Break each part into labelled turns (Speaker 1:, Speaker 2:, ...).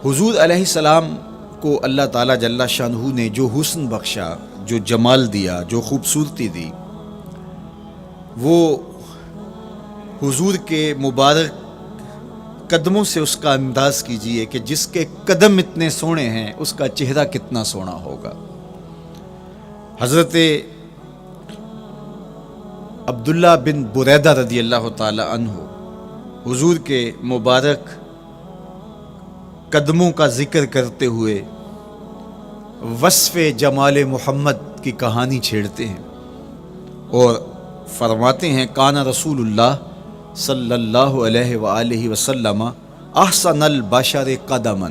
Speaker 1: حضور علیہ السلام کو اللہ تعالیٰ جل شانہ نے جو حسن بخشا، جو جمال دیا، جو خوبصورتی دی، وہ حضور کے مبارک قدموں سے اس کا انداز کیجئے کہ جس کے قدم اتنے سونے ہیں اس کا چہرہ کتنا سونا ہوگا۔ حضرت عبداللہ بن بریدہ رضی اللہ تعالی عنہ حضور کے مبارک قدموں کا ذکر کرتے ہوئے وصف جمال محمد کی کہانی چھیڑتے ہیں اور فرماتے ہیں کان رسول اللہ صلی اللہ علیہ وآلہ وسلم احسن البشر قدما،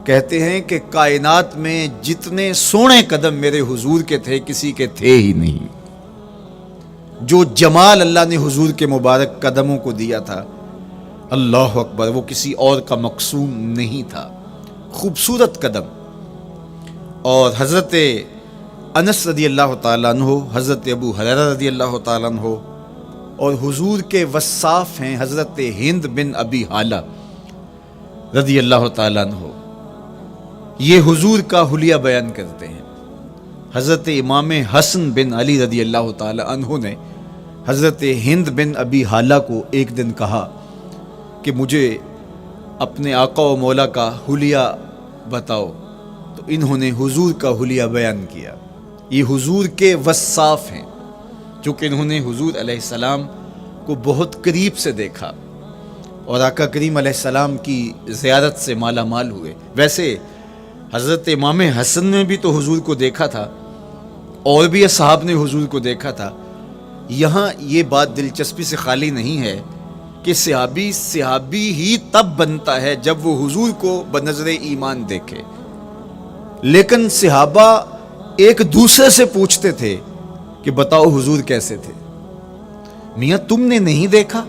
Speaker 1: کہتے ہیں کہ کائنات میں جتنے سونے قدم میرے حضور کے تھے کسی کے تھے ہی نہیں۔ جو جمال اللہ نے حضور کے مبارک قدموں کو دیا تھا، اللہ اکبر، وہ کسی اور کا مقصوم نہیں تھا، خوبصورت قدم۔ اور حضرت انس رضی اللہ تعالیٰ عنہ، حضرت ابو ہریرہ رضی اللہ تعالیٰ عنہ اور حضور کے وصاف ہیں حضرت ہند بن ابی حالہ رضی اللہ تعالیٰ عنہ، یہ حضور کا حلیہ بیان کرتے ہیں۔ حضرت امام حسن بن علی رضی اللہ تعالیٰ عنہ نے حضرت ہند بن ابی حالہ کو ایک دن کہا کہ مجھے اپنے آقا و مولا کا حلیہ بتاؤ، تو انہوں نے حضور کا حلیہ بیان کیا۔ یہ حضور کے وصاف ہیں، چونکہ انہوں نے حضور علیہ السلام کو بہت قریب سے دیکھا اور آقا کریم علیہ السلام کی زیارت سے مالا مال ہوئے۔ ویسے حضرت امام حسن نے بھی تو حضور کو دیکھا تھا اور بھی اصحاب نے حضور کو دیکھا تھا۔ یہاں یہ بات دلچسپی سے خالی نہیں ہے کہ صحابی ہی تب بنتا ہے جب وہ حضور کو بنظر ایمان دیکھے، لیکن صحابہ ایک دوسرے سے پوچھتے تھے کہ بتاؤ حضور کیسے تھے، میاں تم نے نہیں دیکھا؟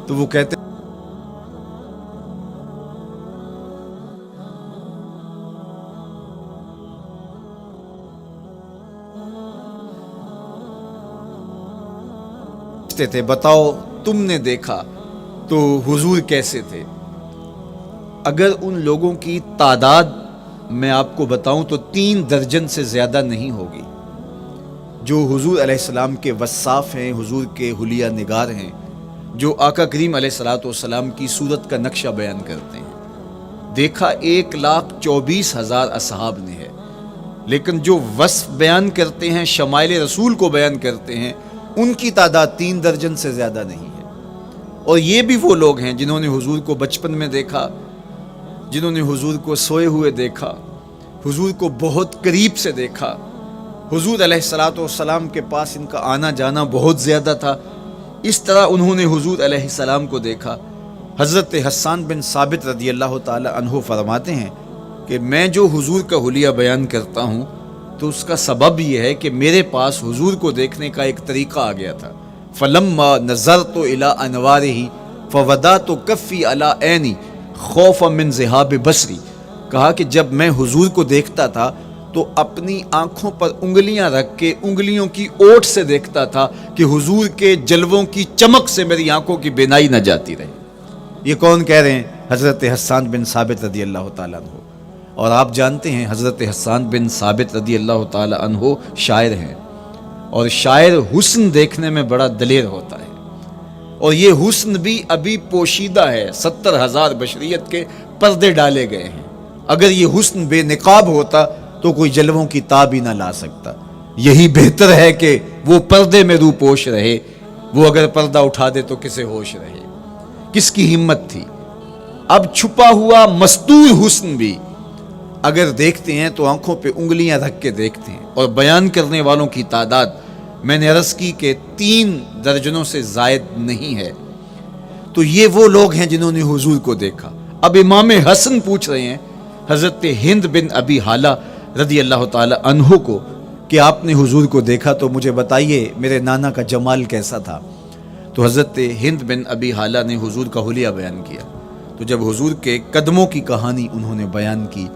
Speaker 1: تو وہ کہتے تھے بتاؤ تم نے دیکھا تو حضور کیسے تھے۔ اگر ان لوگوں کی تعداد میں آپ کو بتاؤں تو 3 درجن سے زیادہ نہیں ہوگی جو حضور علیہ السلام کے وصاف ہیں، حضور کے حلیہ نگار ہیں، جو آقا کریم علیہ الصلوۃ والسلام کی صورت کا نقشہ بیان کرتے ہیں۔ دیکھا 1,24,000 اصحاب نے ہے، لیکن جو وصف بیان کرتے ہیں، شمائل رسول کو بیان کرتے ہیں، ان کی تعداد 3 درجن سے زیادہ نہیں ہے۔ اور یہ بھی وہ لوگ ہیں جنہوں نے حضور کو بچپن میں دیکھا، جنہوں نے حضور کو سوئے ہوئے دیکھا، حضور کو بہت قریب سے دیکھا۔ حضور علیہ الصلوۃ والسلام کے پاس ان کا آنا جانا بہت زیادہ تھا، اس طرح انہوں نے حضور علیہ السلام کو دیکھا۔ حضرت حسان بن ثابت رضی اللہ تعالی عنہ فرماتے ہیں کہ میں جو حضور کا حلیہ بیان کرتا ہوں تو اس کا سبب یہ ہے کہ میرے پاس حضور کو دیکھنے کا ایک طریقہ آ گیا تھا۔ فلما نظرت الی انوارہ فودعت کفی علی عینی خوفا من ذہاب بصری، کہا کہ جب میں حضور کو دیکھتا تھا تو اپنی آنکھوں پر انگلیاں رکھ کے انگلیوں کی اوٹ سے دیکھتا تھا کہ حضور کے جلووں کی چمک سے میری آنکھوں کی بینائی نہ جاتی رہے۔ یہ کون کہہ رہے ہیں؟ حضرت حسان بن ثابت رضی اللہ تعالیٰ عنہ۔ اور آپ جانتے ہیں حضرت حسان بن ثابت رضی اللہ تعالی عنہ شاعر ہیں، اور شاعر حسن دیکھنے میں بڑا دلیر ہوتا ہے، اور یہ حسن بھی ابھی پوشیدہ ہے، 70,000 بشریت کے پردے ڈالے گئے ہیں۔ اگر یہ حسن بے نقاب ہوتا تو کوئی جلووں کی تاب ہی نہ لا سکتا۔ یہی بہتر ہے کہ وہ پردے میں رو پوش رہے، وہ اگر پردہ اٹھا دے تو کسے ہوش رہے، کس کی ہمت تھی۔ اب چھپا ہوا مستور حسن بھی اگر دیکھتے ہیں تو آنکھوں پہ انگلیاں رکھ کے دیکھتے ہیں، اور بیان کرنے والوں کی تعداد میں نے عرض کی کہ 3 درجنوں سے زائد نہیں ہے۔ تو یہ وہ لوگ ہیں جنہوں نے حضور کو دیکھا۔ اب امام حسن پوچھ رہے ہیں حضرت ہند بن ابی حالہ رضی اللہ تعالی عنہ کو کہ آپ نے حضور کو دیکھا تو مجھے بتائیے میرے نانا کا جمال کیسا تھا۔ تو حضرت ہند بن ابی حالہ نے حضور کا حلیہ بیان کیا۔ تو جب حضور کے قدموں کی کہانی انہوں نے بیان کی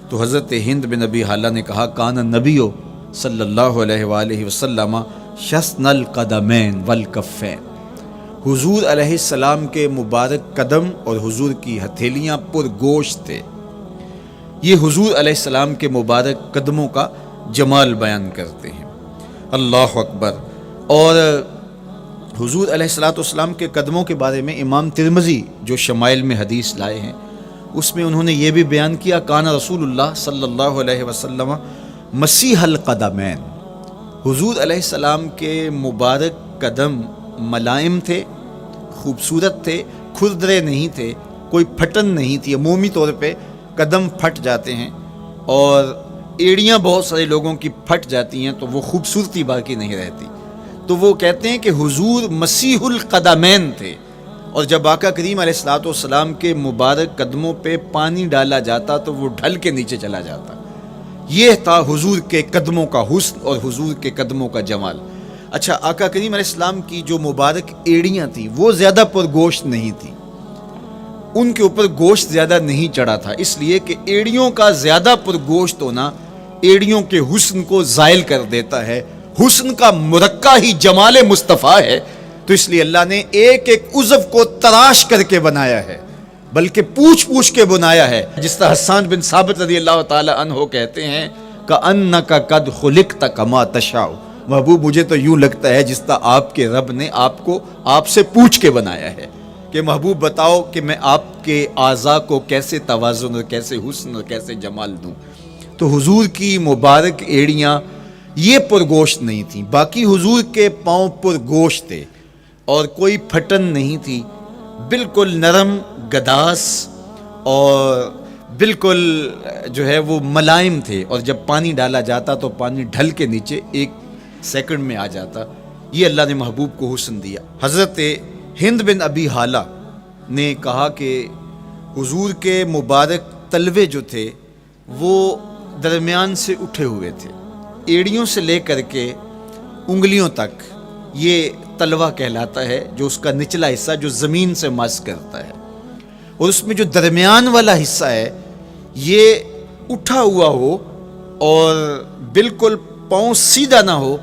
Speaker 1: تو حضرت ہند بن ابی حالہ نے کہا کان النبی صلی اللہ علیہ وآلہ وسلم شسن القدمین والکفین، حضور علیہ السلام کے مبارک قدم اور حضور کی ہتھیلیاں پر گوشت تھے۔ یہ حضور علیہ السلام کے مبارک قدموں کا جمال بیان کرتے ہیں۔ اللہ اکبر۔ اور حضور علیہ السلام کے قدموں کے بارے میں امام ترمذی جو شمائل میں حدیث لائے ہیں، اس میں انہوں نے یہ بھی بیان کیا، کان رسول اللہ صلی اللہ علیہ وسلم مسیح القدمین، حضور علیہ السلام کے مبارک قدم ملائم تھے، خوبصورت تھے، کھردرے نہیں تھے، کوئی پھٹن نہیں تھی۔ عمومی طور پہ قدم پھٹ جاتے ہیں اور ایڑیاں بہت سارے لوگوں کی پھٹ جاتی ہیں تو وہ خوبصورتی باقی نہیں رہتی، تو وہ کہتے ہیں کہ حضور مسیح القدمین تھے، اور جب آقا کریم علیہ الصلوۃ والسلام کے مبارک قدموں پہ پانی ڈالا جاتا تو وہ ڈھل کے نیچے چلا جاتا۔ یہ تھا حضور کے قدموں کا حسن اور حضور کے قدموں کا جمال۔ اچھا، آقا کریم علیہ السلام کی جو مبارک ایڑیاں تھیں وہ زیادہ پر گوشت نہیں تھی، ان کے اوپر گوشت زیادہ نہیں چڑھا تھا، اس لیے کہ ایڑیوں کا زیادہ پر گوشت ہونا ایڑیوں کے حسن کو زائل کر دیتا ہے۔ حسن کا مرقع ہی جمال مصطفیٰ ہے، تو اس لیے اللہ نے ایک ایک عضو کو تراش کر کے بنایا ہے، بلکہ پوچھ پوچھ کے بنایا ہے۔ جس طرح حسان بن ثابت رضی اللہ تعالی عنہ کہتے ہیں کأنک قد خلقت کما تشاء، محبوب مجھے تو یوں لگتا ہے جس طرح آپ کے رب نے آپ کو آپ سے پوچھ کے بنایا ہے کہ محبوب بتاؤ کہ میں آپ کے اعضاء کو کیسے توازن اور کیسے حسن اور کیسے جمال دوں۔ تو حضور کی مبارک ایڑیاں یہ پرگوشت نہیں تھیں، باقی حضور کے پاؤں پرگوشت تھے اور کوئی پھٹن نہیں تھی، بالکل نرم گداس اور بالکل جو ہے وہ ملائم تھے، اور جب پانی ڈالا جاتا تو پانی ڈھل کے نیچے ایک سیکنڈ میں آ جاتا۔ یہ اللہ نے محبوب کو حسن دیا۔ حضرت ہند بن ابی حالہ نے کہا کہ حضور کے مبارک تلوے جو تھے وہ درمیان سے اٹھے ہوئے تھے، ایڑیوں سے لے کر کے انگلیوں تک یہ تلوہ کہلاتا ہے، جو اس کا نچلا حصہ جو زمین سے مس کرتا ہے، اور اس میں جو درمیان والا حصہ ہے یہ اٹھا ہوا ہو اور بالکل پاؤں سیدھا نہ ہو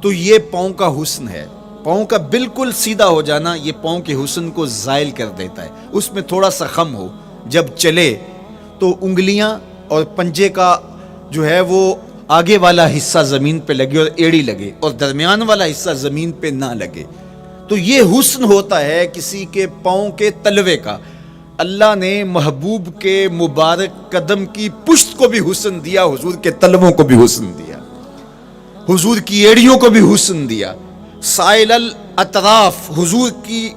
Speaker 1: تو یہ پاؤں کا حسن ہے۔ پاؤں کا بالکل سیدھا ہو جانا یہ پاؤں کے حسن کو زائل کر دیتا ہے۔ اس میں تھوڑا سا خم ہو، جب چلے تو انگلیاں اور پنجے کا جو ہے وہ آگے والا حصہ زمین پہ لگے اور ایڑی لگے، اور درمیان والا حصہ زمین پہ نہ لگے، تو یہ حسن ہوتا ہے کسی کے پاؤں کے تلوے کا۔ اللہ نے محبوب کے مبارک قدم کی پشت کو بھی حسن دیا، حضور کے تلووں کو بھی حسن دیا، حضور کی ایڑیوں کو بھی حسن دیا۔ سائل الاطراف، حضور کی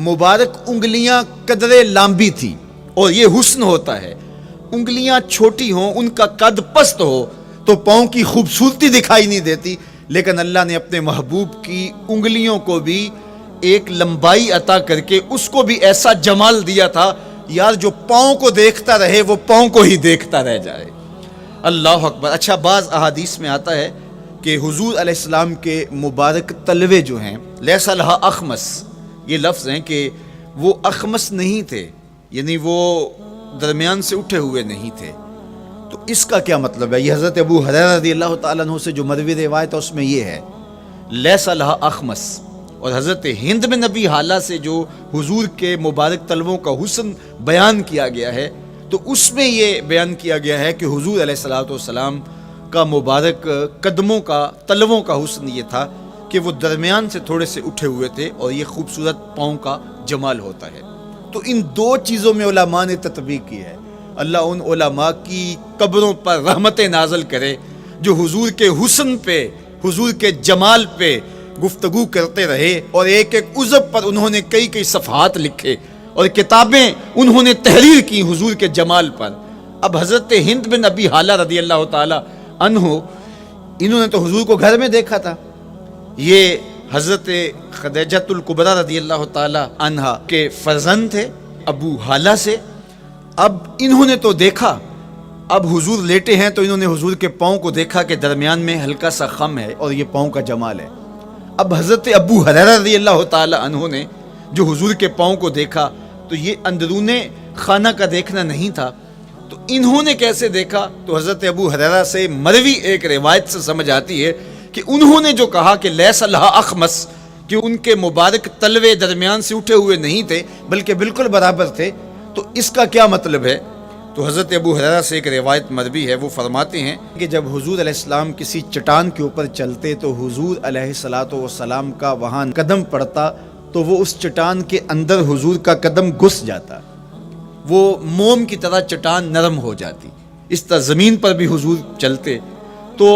Speaker 1: مبارک انگلیاں قدرے لامبی تھی، اور یہ حسن ہوتا ہے۔ انگلیاں چھوٹی ہوں، ان کا قد پست ہو تو پاؤں کی خوبصورتی دکھائی نہیں دیتی، لیکن اللہ نے اپنے محبوب کی انگلیوں کو بھی ایک لمبائی عطا کر کے اس کو بھی ایسا جمال دیا تھا، یار جو پاؤں کو دیکھتا رہے وہ پاؤں کو ہی دیکھتا رہ جائے۔ اللہ اکبر۔ اچھا، بعض احادیث میں آتا ہے کہ حضور علیہ السلام کے مبارک تلوے جو ہیں لیس لہا اخمس، یہ لفظ ہیں کہ وہ اخمس نہیں تھے، یعنی وہ درمیان سے اٹھے ہوئے نہیں تھے۔ تو اس کا کیا مطلب ہے؟ یہ حضرت ابو ہریرہ رضی اللہ تعالیٰ عنہ سے جو مروی روایت ہے اس میں یہ ہے لیس لہا اخمس، اور حضرت ہند بن ابی حالہ سے جو حضور کے مبارک تلووں کا حسن بیان کیا گیا ہے تو اس میں یہ بیان کیا گیا ہے کہ حضور علیہ الصلوۃ والسلام کا مبارک قدموں کا تلووں کا حسن یہ تھا کہ وہ درمیان سے تھوڑے سے اٹھے ہوئے تھے، اور یہ خوبصورت پاؤں کا جمال ہوتا ہے۔ تو ان دو چیزوں میں علماء نے تطبیق کی ہے۔ اللہ ان علماء کی قبروں پر رحمتیں نازل کرے جو حضور کے حسن پہ، حضور کے جمال پہ گفتگو کرتے رہے، اور ایک ایک عضو پر انہوں نے کئی کئی صفحات لکھے اور کتابیں انہوں نے تحریر کی حضور کے جمال پر۔ اب حضرت ہند بن ابی حالہ رضی اللہ تعالی عنہ، انہوں نے تو حضور کو گھر میں دیکھا تھا، یہ حضرت خدیجۃ الکبریٰ رضی اللہ تعالی عنہا کے فرزند تھے ابو حالہ سے۔ اب انہوں نے تو دیکھا، اب حضور لیٹے ہیں تو انہوں نے حضور کے پاؤں کو دیکھا کہ درمیان میں ہلکا سا خم ہے اور یہ پاؤں کا جمال ہے۔ اب حضرت ابو ہریرہ رضی اللہ تعالی عنہ نے جو حضور کے پاؤں کو دیکھا تو یہ اندرون خانہ کا دیکھنا نہیں تھا، تو انہوں نے کیسے دیکھا؟ تو حضرت ابو ہریرہ سے مروی ایک روایت سے سمجھ آتی ہے کہ انہوں نے جو کہا کہ لیس لہا اخمس، کہ ان کے مبارک تلوے درمیان سے اٹھے ہوئے نہیں تھے بلکہ بالکل برابر تھے، تو اس کا کیا مطلب ہے؟ تو حضرت ابو ہریرہ سے ایک روایت مروی ہے، وہ فرماتے ہیں کہ جب حضور علیہ السلام کسی چٹان کے اوپر چلتے تو حضور علیہ السلام کا وہاں قدم پڑتا تو وہ اس چٹان کے اندر حضور کا قدم گھس جاتا، وہ موم کی طرح چٹان نرم ہو جاتی۔ اس طرح زمین پر بھی حضور چلتے تو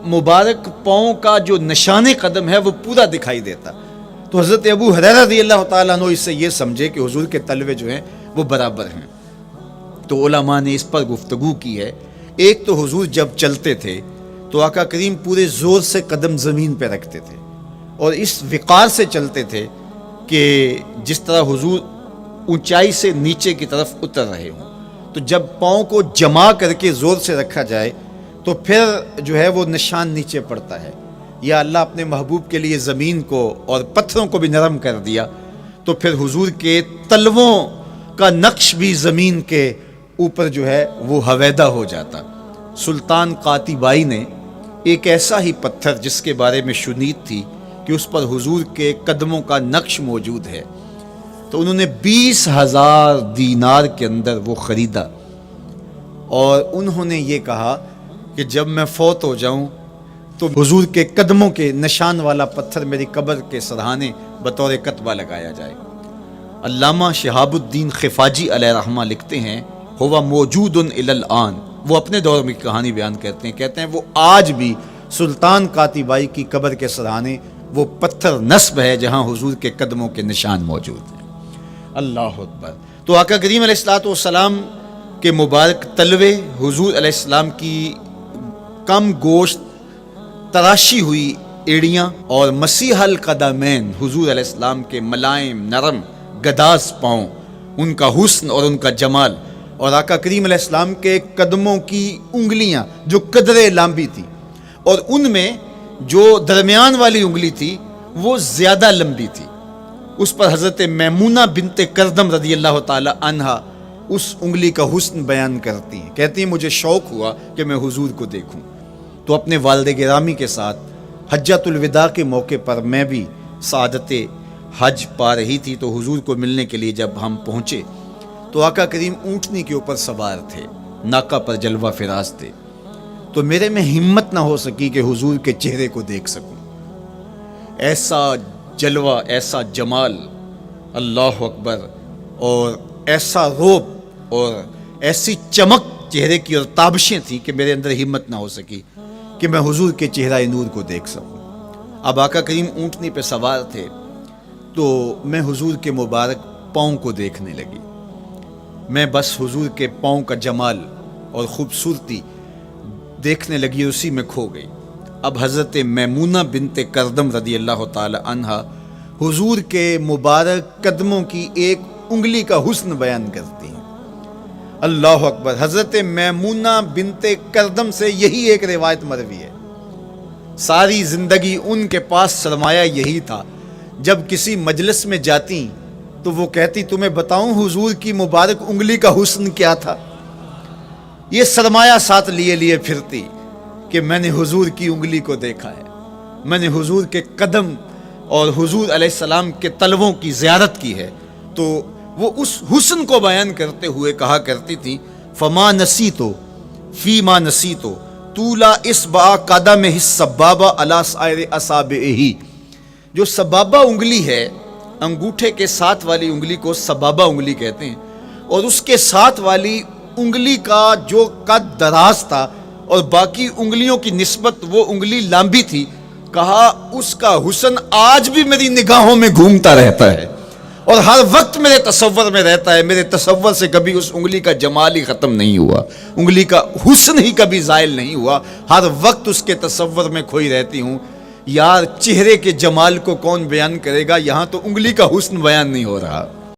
Speaker 1: مبارک پاؤں کا جو نشان قدم ہے وہ پورا دکھائی دیتا۔ تو حضرت ابو ہریرہ رضی اللہ تعالیٰ عنہ اس سے یہ سمجھے کہ حضور کے تلوے جو ہیں وہ برابر ہیں۔ تو علماء نے اس پر گفتگو کی ہے۔ ایک تو حضور جب چلتے تھے تو آقا کریم پورے زور سے قدم زمین پہ رکھتے تھے اور اس وقار سے چلتے تھے کہ جس طرح حضور اونچائی سے نیچے کی طرف اتر رہے ہوں۔ تو جب پاؤں کو جما کر کے زور سے رکھا جائے تو پھر جو ہے وہ نشان نیچے پڑتا ہے۔ یا اللہ اپنے محبوب کے لیے زمین کو اور پتھروں کو بھی نرم کر دیا تو پھر حضور کے تلووں کا نقش بھی زمین کے اوپر جو ہے وہ حویدہ ہو جاتا۔ سلطان قاتیبائی نے ایک ایسا ہی پتھر جس کے بارے میں شنید تھی کہ اس پر حضور کے قدموں کا نقش موجود ہے، تو انہوں نے 20,000 دینار کے اندر وہ خریدا اور انہوں نے یہ کہا کہ جب میں فوت ہو جاؤں تو حضور کے قدموں کے نشان والا پتھر میری قبر کے سرہانے بطور کتبہ لگایا جائے۔ علامہ شہاب الدین خفاجی علیہ رحمہ لکھتے ہیں ہوا موجود الی الآن، وہ اپنے دور میں کہانی بیان کہتے ہیں وہ آج بھی سلطان قاتیبائی کی قبر کے سرہانے وہ پتھر نصب ہے جہاں حضور کے قدموں کے نشان موجود ہیں۔ اللہ اکبر۔ تو آقا کریم علیہ السلام کے مبارک تلوے، حضور علیہ السلام کی کم گوشت تراشی ہوئی ایڑیاں اور مسیح القدمین حضور علیہ السلام کے ملائم نرم گداز پاؤں، ان کا حسن اور ان کا جمال، اور آقا کریم علیہ السلام کے قدموں کی انگلیاں جو قدرے لمبی تھی اور ان میں جو درمیان والی انگلی تھی وہ زیادہ لمبی تھی، اس پر حضرت میمونہ بنت کردم رضی اللہ تعالی عنہا اس انگلی کا حسن بیان کرتی ہیں، کہتی ہیں مجھے شوق ہوا کہ میں حضور کو دیکھوں، تو اپنے والد گرامی کے ساتھ حجۃ الوداع کے موقع پر میں بھی سعادت حج پا رہی تھی، تو حضور کو ملنے کے لیے جب ہم پہنچے تو آقا کریم اونٹنی کے اوپر سوار تھے، ناکا پر جلوہ فراز تھے، تو میرے میں ہمت نہ ہو سکی کہ حضور کے چہرے کو دیکھ سکوں۔ ایسا جلوہ، ایسا جمال، اللہ اکبر، اور ایسا روب اور ایسی چمک چہرے کی اور تابشیں تھیں کہ میرے اندر ہمت نہ ہو سکی کہ میں حضور کے چہرہ نور کو دیکھ سکوں۔ اب آقا کریم اونٹنی پہ سوار تھے تو میں حضور کے مبارک پاؤں کو دیکھنے لگی، میں بس حضور کے پاؤں کا جمال اور خوبصورتی دیکھنے لگی، اسی میں کھو گئی۔ اب حضرت میمونہ بنت کردم رضی اللہ تعالی عنہا حضور کے مبارک قدموں کی ایک انگلی کا حسن بیان کرتی ہیں۔ اللہ اکبر۔ حضرت میمونہ بنت کردم سے یہی ایک روایت مروی ہے، ساری زندگی ان کے پاس سرمایہ یہی تھا، جب کسی مجلس میں جاتی تو وہ کہتی تمہیں بتاؤں حضور کی مبارک انگلی کا حسن کیا تھا، یہ سرمایہ ساتھ لیے پھرتی کہ میں نے حضور کی انگلی کو دیکھا ہے، میں نے حضور کے قدم اور حضور علیہ السلام کے تلووں کی زیارت کی ہے۔ تو وہ اس حسن کو بیان کرتے ہوئے کہا کرتی تھی فما نسیتو فی ما نسیتو طولا اصبع قدمہ السبابہ علی سائر اصابعہ، جو سبابہ انگلی ہے، انگوٹھے کے ساتھ والی انگلی کو سبابہ انگلی کہتے ہیں، اور اس کے ساتھ والی انگلی کا جو قد دراز تھا اور باقی انگلیوں کی نسبت وہ انگلی لمبی تھی، کہا اس کا حسن آج بھی میری نگاہوں میں گھومتا رہتا ہے اور ہر وقت میرے تصور میں رہتا ہے، میرے تصور سے کبھی اس انگلی کا جمال ہی ختم نہیں ہوا، انگلی کا حسن ہی کبھی زائل نہیں ہوا، ہر وقت اس کے تصور میں کھوئی رہتی ہوں۔ یار چہرے کے جمال کو کون بیان کرے گا، یہاں تو انگلی کا حسن بیان نہیں ہو رہا۔